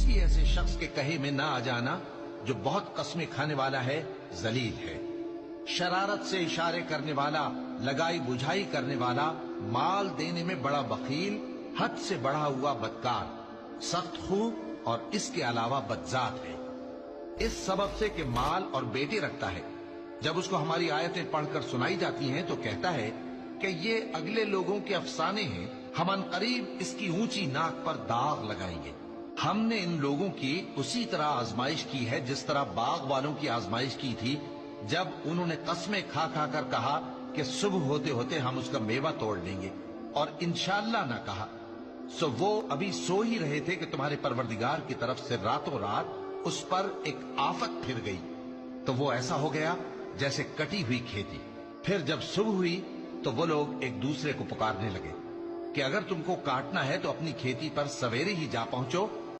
किसी ऐसे शख्स के कहे में ना आ जाना जो बहुत कस्में खाने वाला है, जलील है, शरारत से इशारे करने वाला, लगाई बुझाई करने वाला, माल देने में बड़ा बखील, हद से बढ़ा हुआ बदकार, सख्त खू और इसके अलावा बदजात है। इस सबब से कि माल और बेटे रखता है, जब उसको हमारी आयतें पढ़कर सुनाई जाती हैं तो कहता है कि ये अगले लोगों के अफसाने हैं, हम अनकरीब इसकी ऊंची नाक पर दाग लगाएंगे। हमने इन लोगों की उसी तरह आजमाइश की है जिस तरह बाग वालों की आजमाइश की थी, जब उन्होंने कस्में खा खा कर कहा कि सुबह होते होते हम उसका मेवा तोड़ लेंगे और इंशाअल्लाह ना कहा। सो वो अभी सो ही रहे थे कि तुम्हारे परवरदिगार की तरफ से रातों रात उस पर एक आफत फिर गई, तो वो ऐसा हो गया जैसे कटी हुई खेती। फिर जब सुबह हुई तो वो लोग एक दूसरे को पुकारने लगे कि अगर तुमको काटना है तो अपनी खेती पर सवेरे ही जा पहुंचो